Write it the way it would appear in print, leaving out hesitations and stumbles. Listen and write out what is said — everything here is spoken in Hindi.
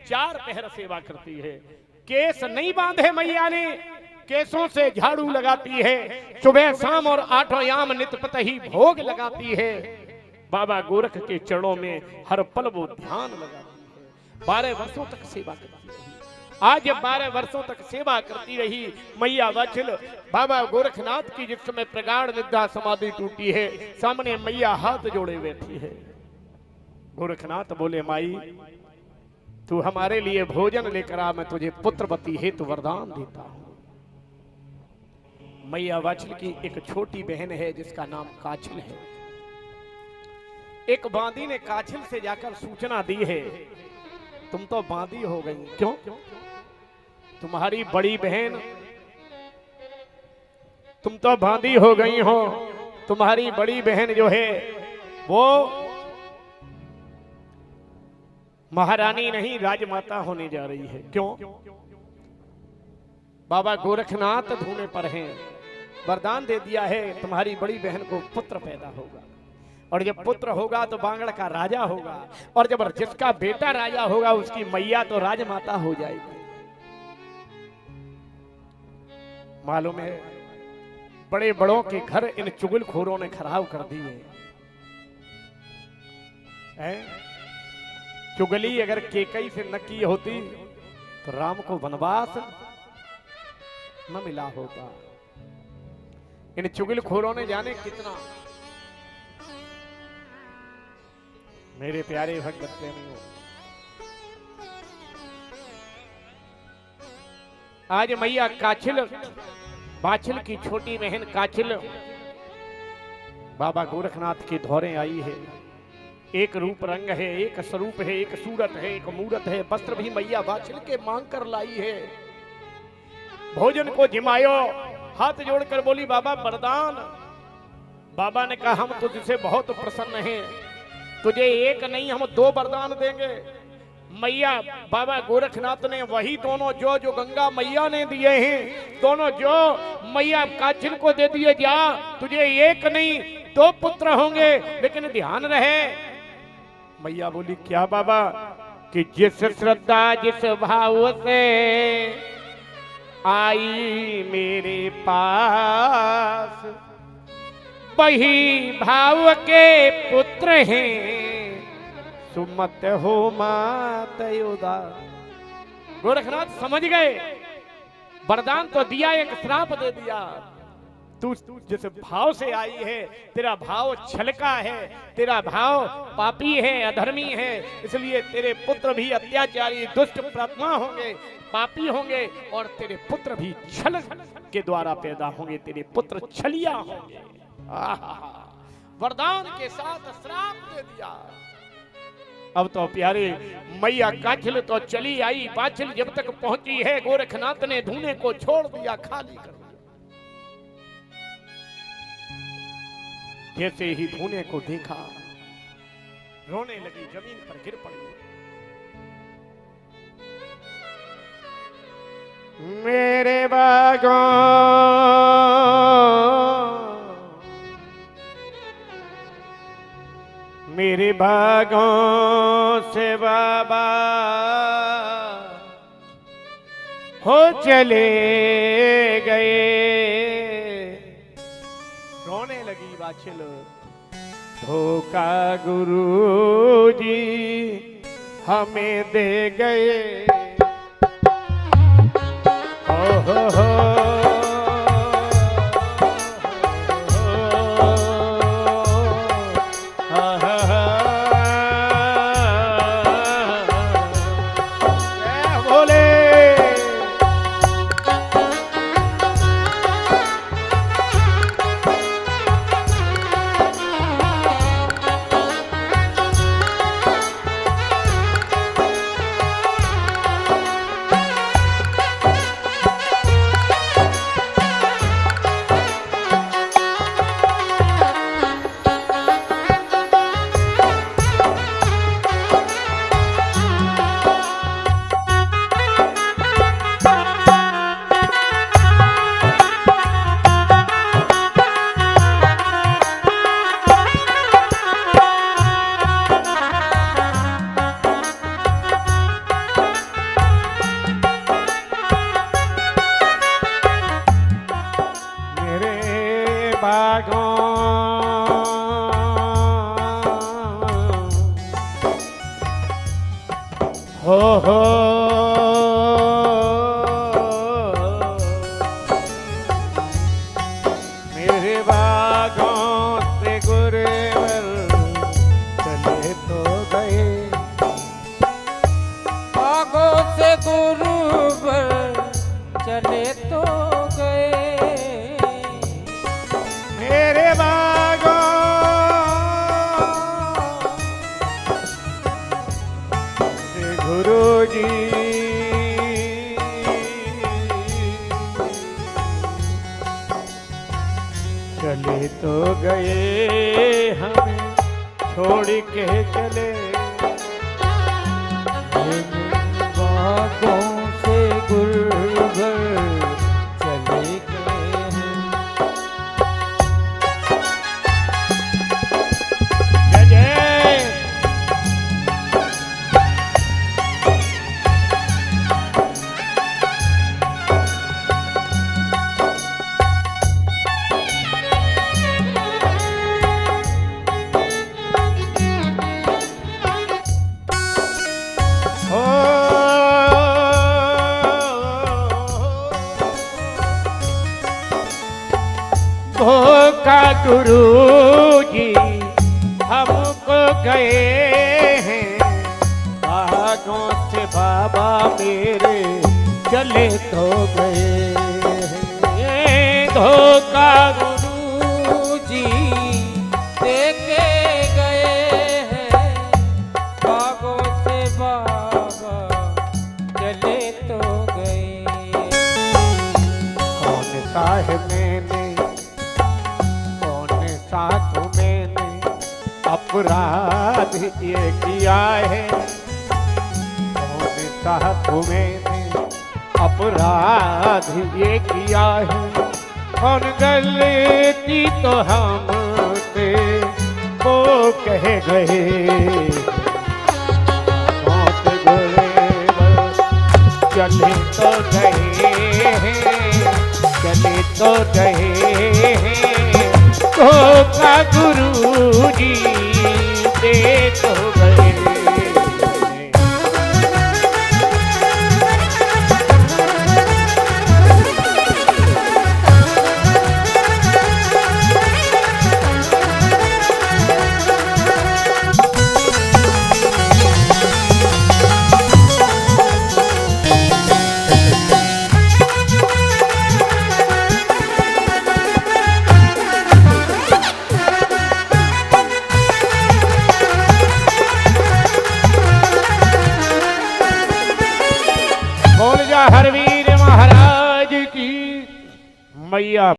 4 पहर सेवा करती है। केस नहीं बांधे मैया ने, केसों से झाड़ू लगाती है। सुबह शाम और 8 याम नित्य ही भोग लगाती है। बाबा गोरख के चरणों में हर पल वो ध्यान लगाती है। 12 वर्षों तक सेवा करती रही। आज 12 वर्षों तक सेवा करती रही मैया वाछिल बाबा गोरखनाथ की। जिस समय प्रगाढ़ निद्रा समाधि टूटी है, सामने मैया हाथ जोड़े बैठी है। गोरखनाथ बोले, माई तू हमारे लिए भोजन लेकर आ, मैं तुझे पुत्रवती हेतु वरदान देता हूं। मैया वाछिल की एक छोटी बहन है जिसका नाम काछिल है। एक बांदी ने काछिल से जाकर सूचना दी है, तुम तो बांदी हो गई। क्यों? तुम्हारी बड़ी बहन, तुम तो बांदी हो गई हो। तुम्हारी बड़ी बहन जो है वो महारानी नहीं, राजमाता होने जा रही है। क्यों? बाबा गोरखनाथ धूने पर हैं, वरदान दे दिया है तुम्हारी बड़ी बहन को पुत्र पैदा होगा, और जब पुत्र होगा तो बांगड़ का राजा होगा, और जब जिसका बेटा राजा होगा उसकी मैया तो राजमाता हो जाएगी। मालूम है बड़े बड़ों के घर इन चुगलखोरों ने खराब कर दिए हैं। चुगली अगर केकई से न की होती तो राम को वनवास न मिला होता। इन चुगलखोरों ने जाने कितना। मेरे प्यारे भक्त प्रेमियों, आज मैया काछिल बाछिल की छोटी बहन काछिल बाबा गोरखनाथ के धौरे आई है। एक रूप रंग है, एक स्वरूप है, एक सूरत है, एक मूरत है। वस्त्र भी मैया बाछिल के मांग कर लाई है। भोजन को जिमायो, हाथ जोड़कर बोली, बाबा वरदान। बाबा ने कहा, हम तुझसे बहुत प्रसन्न हैं, तुझे एक नहीं हम 2 वरदान देंगे। मैया बाबा गोरखनाथ ने वही दोनों जो गंगा मैया ने दिए हैं, दोनों जो मैया काछिल को दे दिए। जा, तुझे एक नहीं 2 पुत्र होंगे, लेकिन ध्यान रहे। मैया बोली, क्या बाबा? कि जिस श्रद्धा जिस भाव से आई मेरे पास, वही भाव के पुत्र हैं, सुमत हो मात उदास। गोरखनाथ समझ गए, वरदान तो दिया, एक श्राप दे दिया। तू जिस भाव से आई है, तेरा भाव छलका है, तेरा भाव पापी है, अधर्मी है, इसलिए तेरे पुत्र भी अत्याचारी दुष्ट प्रात्मा होंगे, पापी होंगे, और तेरे पुत्र भी छल के द्वारा पैदा होंगे, तेरे पुत्र छलिया होंगे। वरदान के साथ श्राप दे दिया। अब तो प्यारे मैया काछिल तो चली आई, बाछिल जब तक पहुंची है गोरखनाथ ने धूने को छोड़ दिया, खाली कर दिया। जैसे ही धूने को देखा, रोने लगी, जमीन पर गिर पड़ी। मेरे बागों मेरे बागों से बाबा हो चले गए। रोने लगी बाछिल, धोखा गुरुजी हमें दे गए। हो हो मेरे बागों से गुरेवर चले तो गए, बागों से गुरुवर चले तो गए, मेरे बागों से गुरुजी चले तो गए, हमें छोड़ के चले। बागों से गुरुवर चले गए हैं। जय जय धोखा गुरु जी हमको गए हैं, बागों से बाबा मेरे चले तो गए हैं। धोखा गुरु जी देके गए हैं, बागों से बाबा चले तो गए। कौन सा है मैंने, कौन सा तो मैंने अपराध ये किया है, कौन सा तो मैंने अपराध ये किया है, कौन गलती तो हमसे वो कह गए, मौत गुरेवर चले तो गए हैं, चले तो गए हैं, धोखा गुरु जी दे तो गए। बोल जा हरवीर महाराज की मैया।